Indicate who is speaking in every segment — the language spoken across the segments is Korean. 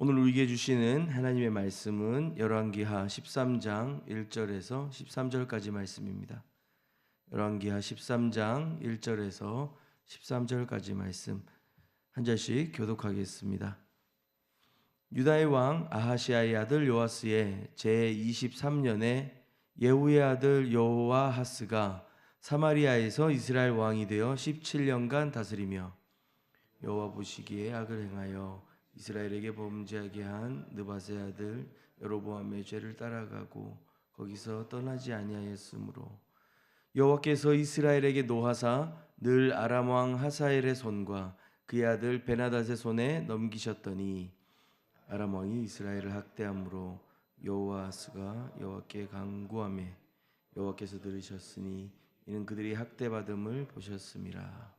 Speaker 1: 오늘 우리에게 주시는 하나님의 말씀은 열왕기하 13장 1절에서 13절까지 말씀입니다. 열왕기하 13장 1절에서 13절까지 말씀 한 절씩 교독하겠습니다. 유다의 왕 아하시아의 아들 요아스의 제23년에 예후의 아들 여호와하스가 사마리아에서 이스라엘 왕이 되어 17년간 다스리며 여호와 보시기에 악을 행하여 이스라엘에게 범죄하게 한 느밧의 아들 여로보암의 죄를 따라가고 거기서 떠나지 아니하였으므로 여호와께서 이스라엘에게 노하사 늘 아람 왕 하사엘의 손과 그의 아들 베나닷의 손에 넘기셨더니 아람 왕이 이스라엘을 학대함으로 여호아스가 여호와께 간구하며 여호와께서 들으셨으니 이는 그들이 학대받음을 보셨음이라.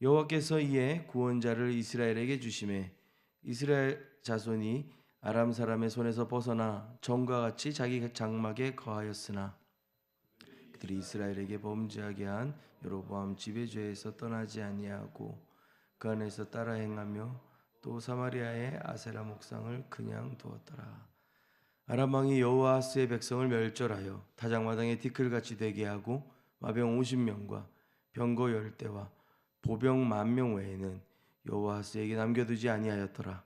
Speaker 1: 여호와께서 이에 구원자를 이스라엘에게 주시매 이스라엘 자손이 아람 사람의 손에서 벗어나 전과 같이 자기 장막에 거하였으나 그들이 이스라엘에게 범죄하게 한 여로보암 집의 죄에서 떠나지 아니하고 그 안에서 따라 행하며 또 사마리아의 아세라 목상을 그냥 두었더라. 아람 왕이 여호아스의 백성을 멸절하여 타작마당에 티끌같이 되게 하고 마병 50명과 병거 10대와 보병 10,000명 외에는 여호아스에게 남겨두지 아니하였더라.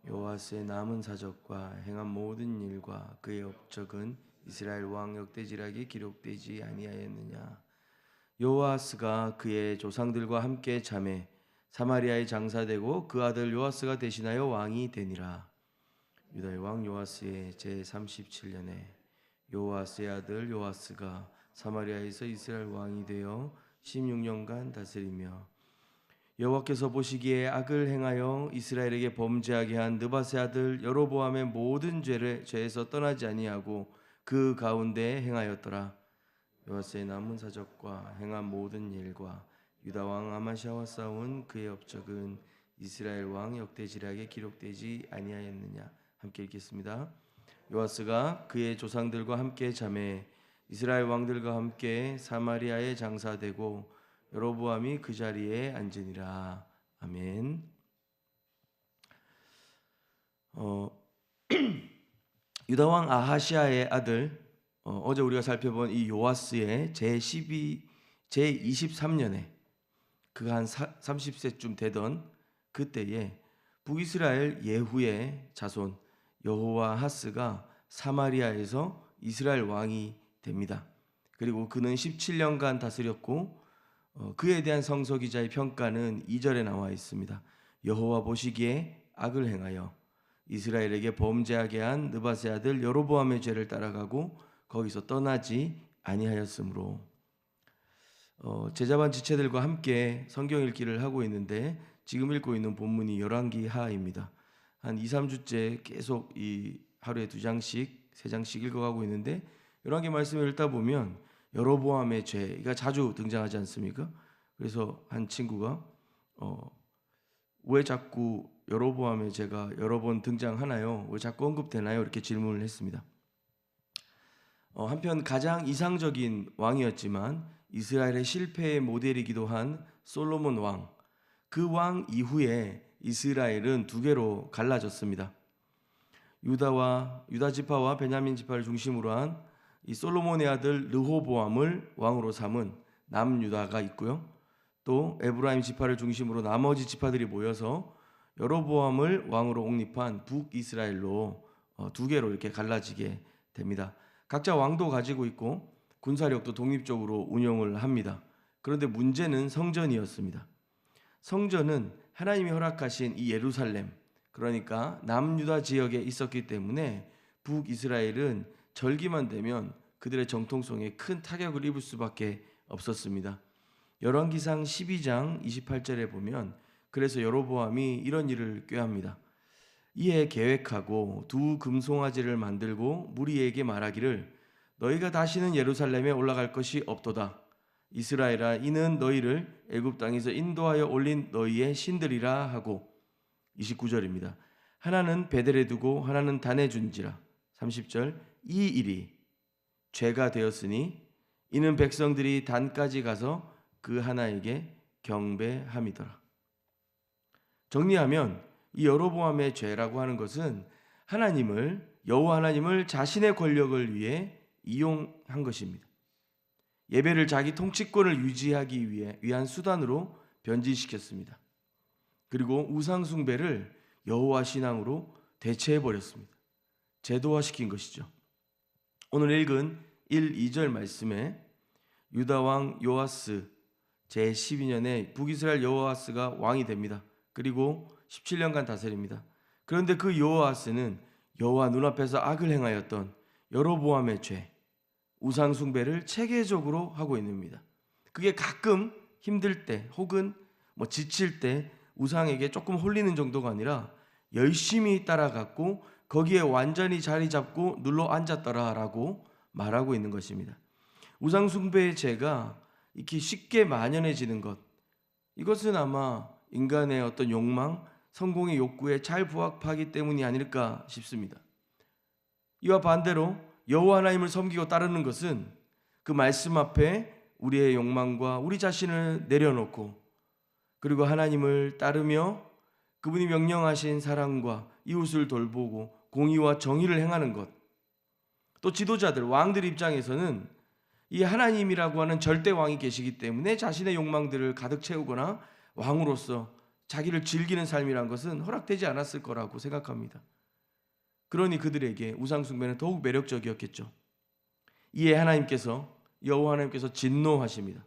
Speaker 1: 여호아스의 남은 사적과 행한 모든 일과 그의 업적은 이스라엘 왕 역대지락에 기록되지 아니하였느냐. 여호아스가 그의 조상들과 함께 잠에 사마리아에 장사되고 그 아들 요아스가 대신하여 왕이 되니라. 유다의 왕 요아스의 제37년에 요아스의 아들 요아스가 사마리아에서 이스라엘 왕이 되어 16년간 다스리며 여호와께서 보시기에 악을 행하여 이스라엘에게 범죄하게 한 느밧의 아들 여로보암의 모든 죄에서 떠나지 아니하고 그 가운데 행하였더라. 요아스의 남은 사적과 행한 모든 일과 유다 왕 아마시아와 싸운 그의 업적은 이스라엘 왕 역대지락에 기록되지 아니하였느냐. 함께 읽겠습니다. 요아스가 그의 조상들과 함께 잠에 이스라엘 왕들과 함께 사마리아에 장사되고 여로보암이 그 자리에 앉으니라. 아멘. 유다 왕 아하시아의 아들 어제 우리가 살펴본 이 요아스의 제23년에 그가 한 30세쯤 되던 그때에 북이스라엘 예후의 자손 여호와하스가 사마리아에서 이스라엘 왕이 됩니다. 그리고 그는 17년간 다스렸고 그에 대한 성서 기자의 평가는 2절에 나와 있습니다. 여호와 보시기에 악을 행하여 이스라엘에게 범죄하게 한 느밧의 아들 여로보암의 죄를 따라가고 거기서 떠나지 아니하였으므로 제자반 지체들과 함께 성경 읽기를 하고 있는데 지금 읽고 있는 본문이 열왕기하입니다. 한 2, 3주째 계속 이 하루에 2장씩 3장씩 읽어가고 있는데 열왕기 말씀을 읽다 보면 여로보암의 죄가 자주 등장하지 않습니까? 그래서 한 친구가 왜 자꾸 여로보암의 죄가 여러 번 등장하나요? 왜 자꾸 언급되나요? 이렇게 질문을 했습니다. 한편 가장 이상적인 왕이었지만 이스라엘의 실패의 모델이기도 한 솔로몬 왕, 그 왕 이후에 이스라엘은 두 개로 갈라졌습니다. 유다 지파와 베냐민 지파를 중심으로 한 이 솔로몬의 아들 르호보암을 왕으로 삼은 남유다가 있고요. 또 에브라임 지파를 중심으로 나머지 지파들이 모여서 여로보암을 왕으로 옹립한 북이스라엘로 두 개로 이렇게 갈라지게 됩니다. 각자 왕도 가지고 있고 군사력도 독립적으로 운영을 합니다. 그런데 문제는 성전이었습니다. 성전은 하나님이 허락하신 이 예루살렘, 그러니까 남유다 지역에 있었기 때문에 북이스라엘은 절기만 되면 그들의 정통성에 큰 타격을 입을 수밖에 없었습니다. 열왕기상 12장 28절에 보면 그래서 여로보암이 이런 일을 꾀합니다. 이에 계획하고 두 금송아지를 만들고 무리에게 말하기를 너희가 다시는 예루살렘에 올라갈 것이 없도다. 이스라엘아, 이는 너희를 애굽 땅에서 인도하여 올린 너희의 신들이라 하고 29절입니다. 하나는 베델에 두고 하나는 단에 준지라. 30절 이 일이 죄가 되었으니 이는 백성들이 단까지 가서 그 하나에게 경배함이더라. 정리하면 이 여로보암의 죄라고 하는 것은 여호와 하나님을 자신의 권력을 위해 이용한 것입니다. 예배를 자기 통치권을 유지하기 위한 수단으로 변질시켰습니다. 그리고 우상 숭배를 여호와 신앙으로 대체해 버렸습니다. 제도화시킨 것이죠. 오늘 읽은 1, 2절 말씀에 유다 왕 요아스 제12년에 북이스라엘 여호아스가 왕이 됩니다. 그리고 17년간 다스립니다. 그런데 그 여호아스는 여호와 눈앞에서 악을 행하였던 여로보암의 죄, 우상 숭배를 체계적으로 하고 있습니다. 그게 가끔 힘들 때 혹은 지칠 때 우상에게 조금 홀리는 정도가 아니라 열심히 따라갔고 거기에 완전히 자리 잡고 눌러 앉았더라라고 말하고 있는 것입니다. 우상 숭배의 죄가 이렇게 쉽게 만연해지는 것, 이것은 아마 인간의 어떤 욕망, 성공의 욕구에 잘 부합하기 때문이 아닐까 싶습니다. 이와 반대로 여호와 하나님을 섬기고 따르는 것은 그 말씀 앞에 우리의 욕망과 우리 자신을 내려놓고 그리고 하나님을 따르며 그분이 명령하신 사랑과 이웃을 돌보고 공의와 정의를 행하는 것. 또 지도자들, 왕들 입장에서는 이 하나님이라고 하는 절대 왕이 계시기 때문에 자신의 욕망들을 가득 채우거나 왕으로서 자기를 즐기는 삶이란 것은 허락되지 않았을 거라고 생각합니다. 그러니 그들에게 우상 숭배는 더욱 매력적이었겠죠. 이에 여호와 하나님께서 진노하십니다.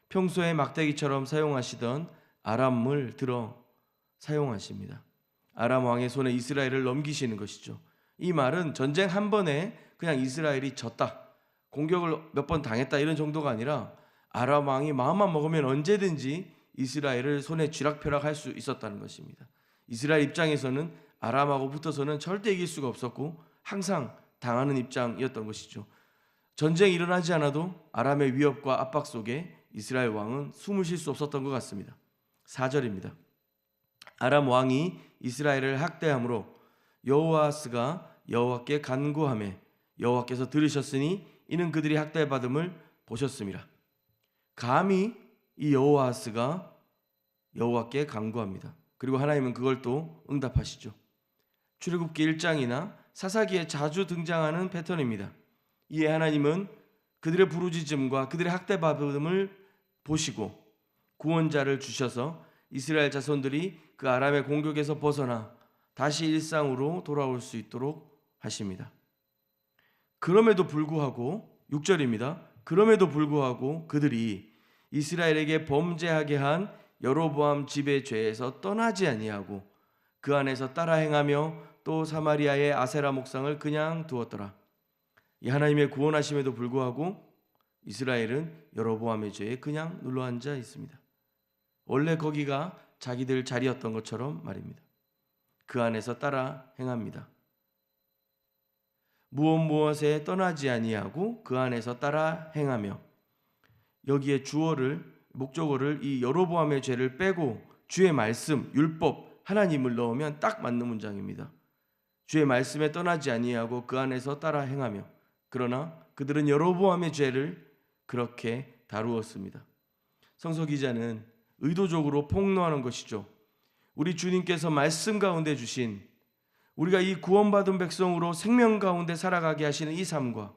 Speaker 1: 평소에 막대기처럼 사용하시던 아람을 들어 사용하십니다. 아람 왕의 손에 이스라엘을 넘기시는 것이죠. 이 말은 전쟁 한 번에 그냥 이스라엘이 졌다, 공격을 몇 번 당했다 이런 정도가 아니라 아람 왕이 마음만 먹으면 언제든지 이스라엘을 손에 쥐락펴락할 수 있었다는 것입니다. 이스라엘 입장에서는 아람하고 붙어서는 절대 이길 수가 없었고 항상 당하는 입장이었던 것이죠. 전쟁이 일어나지 않아도 아람의 위협과 압박 속에 이스라엘 왕은 숨을 쉴 수 없었던 것 같습니다. 4절입니다. 아람 왕이 이스라엘을 학대함으로 여호아스가 여호와께 간구하매 여호와께서 들으셨으니 이는 그들이 학대받음을 보셨습니다. 감히 이 여호아스가 여호와께 간구합니다. 그리고 하나님은 그걸 또 응답하시죠. 출애굽기 1장이나 사사기에 자주 등장하는 패턴입니다. 이에 하나님은 그들의 부르짖음과 그들의 학대받음을 보시고 구원자를 주셔서 이스라엘 자손들이 그 아람의 공격에서 벗어나 다시 일상으로 돌아올 수 있도록 하십니다. 그럼에도 불구하고 6절입니다. 그럼에도 불구하고 그들이 이스라엘에게 범죄하게 한 여로보암 집의 죄에서 떠나지 아니하고 그 안에서 따라 행하며 또 사마리아의 아세라 목상을 그냥 두었더라. 이 하나님의 구원하심에도 불구하고 이스라엘은 여로보암의 죄에 그냥 눌러앉아 있습니다. 원래 거기가 자기들 자리였던 것처럼 말입니다. 그 안에서 따라 행합니다. 무엇에 떠나지 아니하고 그 안에서 따라 행하며, 여기에 목적어를 이 여로보암의 죄를 빼고 주의 말씀, 율법, 하나님을 넣으면 딱 맞는 문장입니다. 주의 말씀에 떠나지 아니하고 그 안에서 따라 행하며. 그러나 그들은 여로보암의 죄를 그렇게 다루었습니다. 성서 기자는 의도적으로 폭로하는 것이죠. 우리 주님께서 말씀 가운데 주신, 우리가 이 구원받은 백성으로 생명 가운데 살아가게 하시는 이 삶과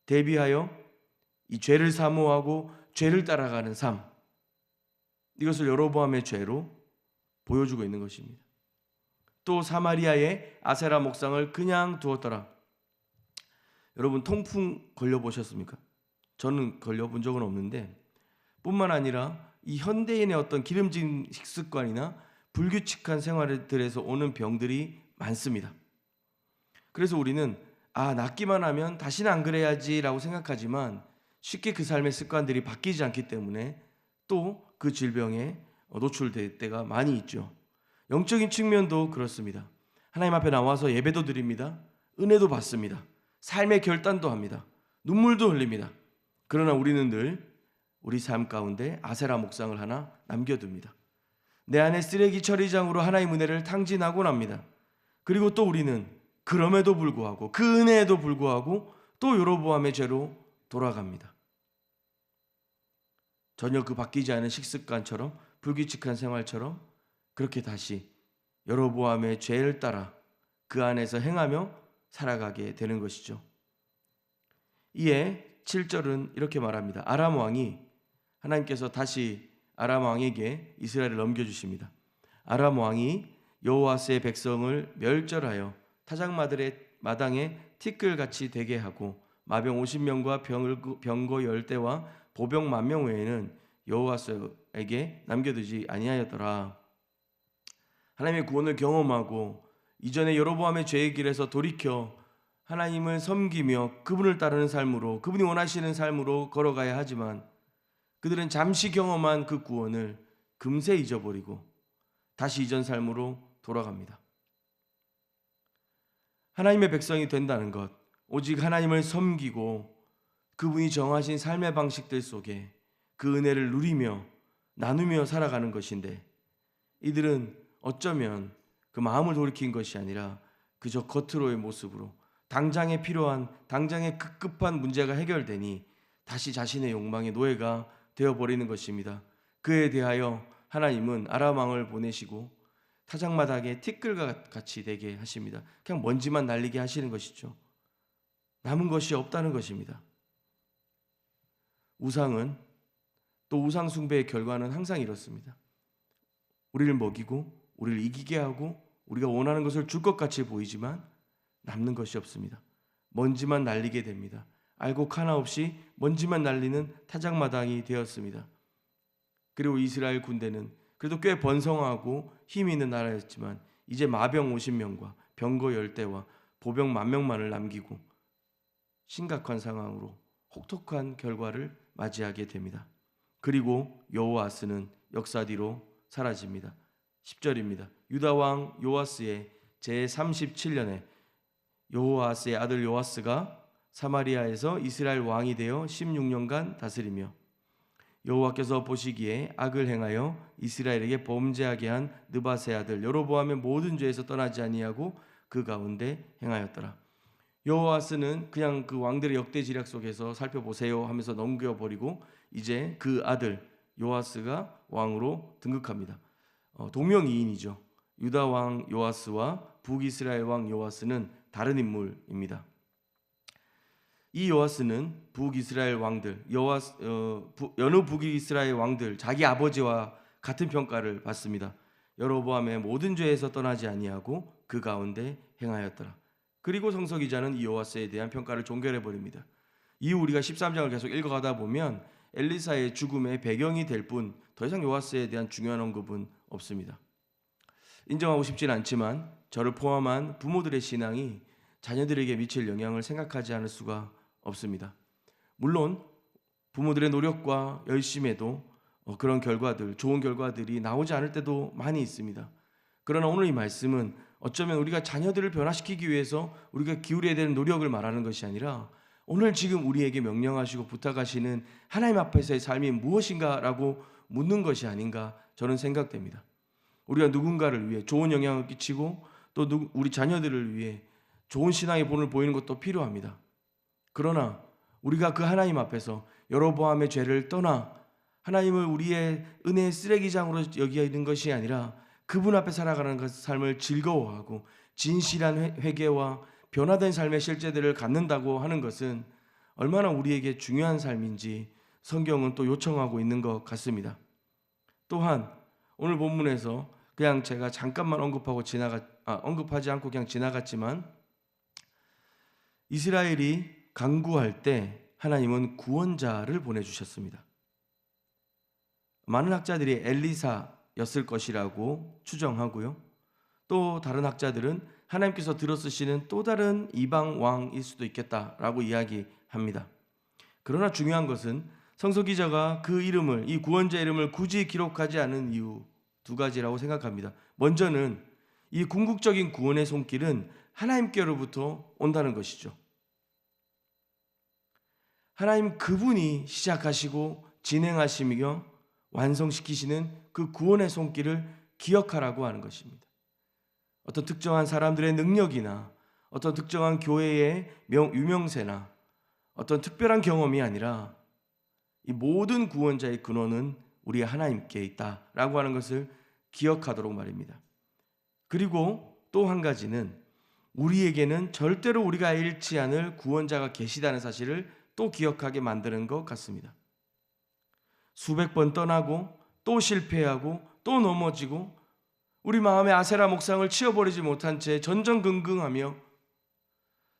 Speaker 1: 대비하여 이 죄를 사모하고 죄를 따라가는 삶, 이것을 여로보암의 죄로 보여주고 있는 것입니다. 또 사마리아의 아세라 목상을 그냥 두었더라. 여러분, 통풍 걸려보셨습니까? 저는 걸려본 적은 없는데, 뿐만 아니라 이 현대인의 어떤 기름진 식습관이나 불규칙한 생활들에서 오는 병들이 많습니다. 그래서 우리는 낫기만 하면 다시는 안 그래야지라고 생각하지만 쉽게 그 삶의 습관들이 바뀌지 않기 때문에 또 그 질병에 노출될 때가 많이 있죠. 영적인 측면도 그렇습니다. 하나님 앞에 나와서 예배도 드립니다. 은혜도 받습니다. 삶의 결단도 합니다. 눈물도 흘립니다. 그러나 우리는 늘 우리 삶 가운데 아세라 목상을 하나 남겨둡니다. 내 안에 쓰레기 처리장으로 하나님의 은혜를 탕진하곤 합니다. 그리고 또 우리는 그럼에도 불구하고, 그 은혜에도 불구하고 또 여로보암의 죄로 돌아갑니다. 전혀 그 바뀌지 않은 식습관처럼, 불규칙한 생활처럼 그렇게 다시 여로보암의 죄를 따라 그 안에서 행하며 살아가게 되는 것이죠. 이에 7절은 이렇게 말합니다. 아람 왕이 하나님께서 다시 아람 왕에게 이스라엘을 넘겨주십니다. 아람 왕이 여호와스의 백성을 멸절하여 타작마당에 티끌같이 되게 하고 마병 50명과 병거 10대와 보병 10,000명 외에는 여호와스에게 남겨두지 아니하였더라. 하나님의 구원을 경험하고 이전에 여로보암의 죄의 길에서 돌이켜 하나님을 섬기며 그분을 따르는 삶으로, 그분이 원하시는 삶으로 걸어가야 하지만 그들은 잠시 경험한 그 구원을 금세 잊어버리고 다시 이전 삶으로 돌아갑니다. 하나님의 백성이 된다는 것, 오직 하나님을 섬기고 그분이 정하신 삶의 방식들 속에 그 은혜를 누리며 나누며 살아가는 것인데, 이들은 어쩌면 그 마음을 돌이킨 것이 아니라 그저 겉으로의 모습으로 당장에 필요한, 당장에 급급한 문제가 해결되니 다시 자신의 욕망의 노예가 되어버리는 것입니다. 그에 대하여 하나님은 아람 왕을 보내시고 타작마당에 티끌같이 되게 하십니다. 그냥 먼지만 날리게 하시는 것이죠. 남은 것이 없다는 것입니다. 우상은, 또 우상 숭배의 결과는 항상 이렇습니다. 우리를 먹이고 우리를 이기게 하고 우리가 원하는 것을 줄 것 같이 보이지만 남는 것이 없습니다. 먼지만 날리게 됩니다. 알곡 하나 없이 먼지만 날리는 타작마당이 되었습니다. 그리고 이스라엘 군대는 그래도 꽤 번성하고 힘이 있는 나라였지만 이제 마병 50명과 병거 10대와 보병 10,000명만을 남기고 심각한 상황으로 혹독한 결과를 맞이하게 됩니다. 그리고 여호아스는 역사 뒤로 사라집니다. 10절입니다. 유다 왕 요아스의 제37년에 여호아스의 아들 요아스가 사마리아에서 이스라엘 왕이 되어 16년간 다스리며 여호와께서 보시기에 악을 행하여 이스라엘에게 범죄하게 한 느밧의 아들 여로보암의 모든 죄에서 떠나지 아니하고 그 가운데 행하였더라. 여호아스는 그냥 그 왕들의 역대지략 속에서 살펴보세요 하면서 넘겨버리고 이제 그 아들 요아스가 왕으로 등극합니다. 동명이인이죠. 유다 왕 요아스와 북이스라엘 왕 요아스는 다른 인물입니다. 이 요아스는 북이스라엘 왕들, 여느 북이스라엘 왕들 자기 아버지와 같은 평가를 받습니다. 여로보암의 모든 죄에서 떠나지 아니하고 그 가운데 행하였더라. 그리고 성서 기자는 이 요아스에 대한 평가를 종결해 버립니다. 이후 우리가 13장을 계속 읽어가다 보면 엘리사의 죽음의 배경이 될 뿐 더 이상 요아스에 대한 중요한 언급은 없습니다. 인정하고 싶진 않지만 저를 포함한 부모들의 신앙이 자녀들에게 미칠 영향을 생각하지 않을 수가 없습니다. 물론 부모들의 노력과 열심에도 그런 결과들, 좋은 결과들이 나오지 않을 때도 많이 있습니다. 그러나 오늘 이 말씀은 어쩌면 우리가 자녀들을 변화시키기 위해서 우리가 기울여야 되는 노력을 말하는 것이 아니라 오늘 지금 우리에게 명령하시고 부탁하시는 하나님 앞에서의 삶이 무엇인가라고 묻는 것이 아닌가 저는 생각됩니다. 우리가 누군가를 위해 좋은 영향을 끼치고 또 우리 자녀들을 위해 좋은 신앙의 본을 보이는 것도 필요합니다. 그러나 우리가 그 하나님 앞에서 여로보암의 죄를 떠나 하나님을 우리의 은혜의 쓰레기장으로 여기는 것이 아니라 그분 앞에 살아가는 삶을 즐거워하고 진실한 회개와 변화된 삶의 실제들을 갖는다고 하는 것은 얼마나 우리에게 중요한 삶인지 성경은 또 요청하고 있는 것 같습니다. 또한 오늘 본문에서 그냥 제가 잠깐만 언급하지 않고 그냥 지나갔지만 이스라엘이 강구할 때 하나님은 구원자를 보내주셨습니다. 많은 학자들이 엘리사였을 것이라고 추정하고요. 또 다른 학자들은 하나님께서 들어쓰시는 또 다른 이방 왕일 수도 있겠다라고 이야기합니다. 그러나 중요한 것은 성서 기자가 그 이름을, 이 구원자 이름을 굳이 기록하지 않은 이유 두 가지라고 생각합니다. 먼저는 이 궁극적인 구원의 손길은 하나님께로부터 온다는 것이죠. 하나님 그분이 시작하시고 진행하시며 완성시키시는 그 구원의 손길을 기억하라고 하는 것입니다. 어떤 특정한 사람들의 능력이나 어떤 특정한 교회의 유명세나 어떤 특별한 경험이 아니라 이 모든 구원자의 근원은 우리 하나님께 있다라고 하는 것을 기억하도록 말입니다. 그리고 또 한 가지는 우리에게는 절대로 우리가 잃지 않을 구원자가 계시다는 사실을 또 기억하게 만드는 것 같습니다. 수백 번 떠나고 또 실패하고 또 넘어지고 우리 마음의 아세라 목상을 치워버리지 못한 채 전전긍긍하며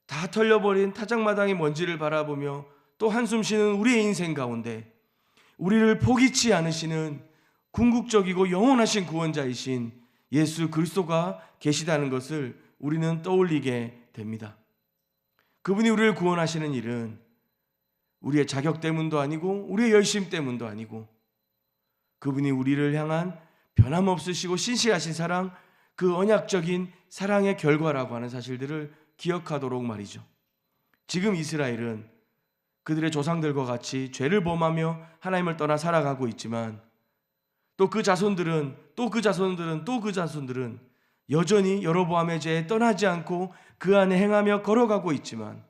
Speaker 1: 다 털려버린 타작마당의 먼지를 바라보며 또 한숨 쉬는 우리의 인생 가운데 우리를 포기치 않으시는 궁극적이고 영원하신 구원자이신 예수 그리스도가 계시다는 것을 우리는 떠올리게 됩니다. 그분이 우리를 구원하시는 일은 우리의 자격 때문도 아니고 우리의 열심 때문도 아니고 그분이 우리를 향한 변함없으시고 신실하신 사랑, 그 언약적인 사랑의 결과라고 하는 사실들을 기억하도록 말이죠. 지금 이스라엘은 그들의 조상들과 같이 죄를 범하며 하나님을 떠나 살아가고 있지만 또 그 자손들은 여전히 여로보암의 죄에 떠나지 않고 그 안에 행하며 걸어가고 있지만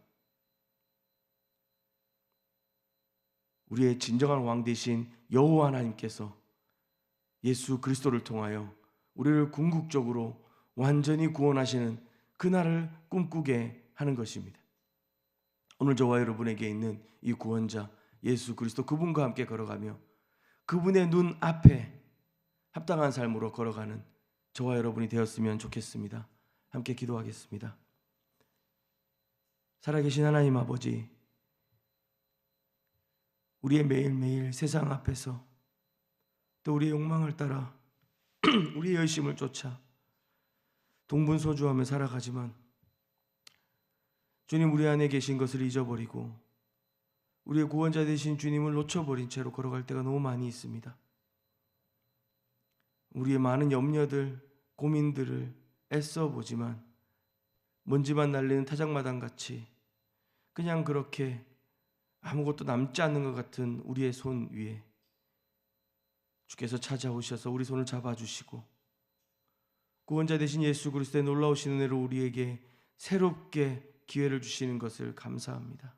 Speaker 1: 우리의 진정한 왕 되신 여호와 하나님께서 예수 그리스도를 통하여 우리를 궁극적으로 완전히 구원하시는 그날을 꿈꾸게 하는 것입니다. 오늘 저와 여러분에게 있는 이 구원자 예수 그리스도, 그분과 함께 걸어가며 그분의 눈 앞에 합당한 삶으로 걸어가는 저와 여러분이 되었으면 좋겠습니다. 함께 기도하겠습니다. 살아계신 하나님 아버지, 우리의 매일매일 세상 앞에서 또 우리의 욕망을 따라 우리의 열심을 쫓아 동분서주하며 살아가지만 주님, 우리 안에 계신 것을 잊어버리고 우리의 구원자 되신 주님을 놓쳐버린 채로 걸어갈 때가 너무 많이 있습니다. 우리의 많은 염려들, 고민들을 애써보지만 먼지만 날리는 타작마당같이 그냥 그렇게 아무것도 남지 않는 것 같은 우리의 손 위에 주께서 찾아오셔서 우리 손을 잡아주시고 구원자 되신 예수 그리스도의 놀라우신 은혜로 우리에게 새롭게 기회를 주시는 것을 감사합니다.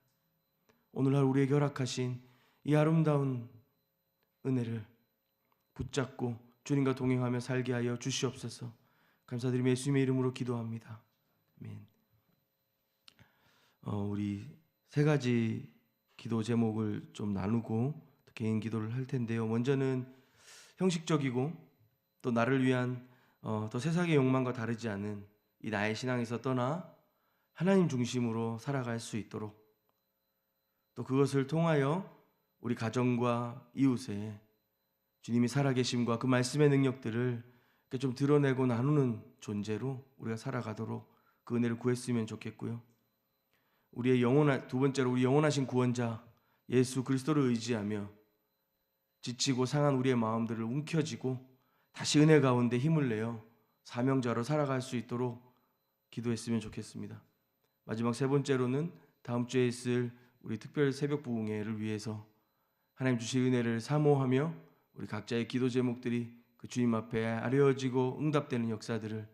Speaker 1: 오늘날 우리에게 허락하신 이 아름다운 은혜를 붙잡고 주님과 동행하며 살게 하여 주시옵소서. 감사드리며 예수님의 이름으로 기도합니다. 아멘. 우리 세 가지 기도 제목을 좀 나누고 개인 기도를 할 텐데요. 먼저는 형식적이고 또 나를 위한 또 세상의 욕망과 다르지 않은 이 나의 신앙에서 떠나 하나님 중심으로 살아갈 수 있도록, 또 그것을 통하여 우리 가정과 이웃에 주님이 살아계심과 그 말씀의 능력들을 좀 드러내고 나누는 존재로 우리가 살아가도록 그 은혜를 구했으면 좋겠고요. 두 번째로 우리 영원하신 구원자 예수 그리스도를 의지하며 지치고 상한 우리의 마음들을 움켜쥐고 다시 은혜 가운데 힘을 내어 사명자로 살아갈 수 있도록 기도했으면 좋겠습니다. 마지막 세 번째로는 다음 주에 있을 우리 특별 새벽 부흥회를 위해서 하나님 주신 은혜를 사모하며 우리 각자의 기도 제목들이 그 주님 앞에 아뢰어지고 응답되는 역사들을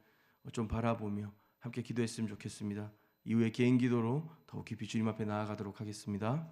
Speaker 1: 좀 바라보며 함께 기도했으면 좋겠습니다. 이후에 개인 기도로 더욱 깊이 주님 앞에 나아가도록 하겠습니다.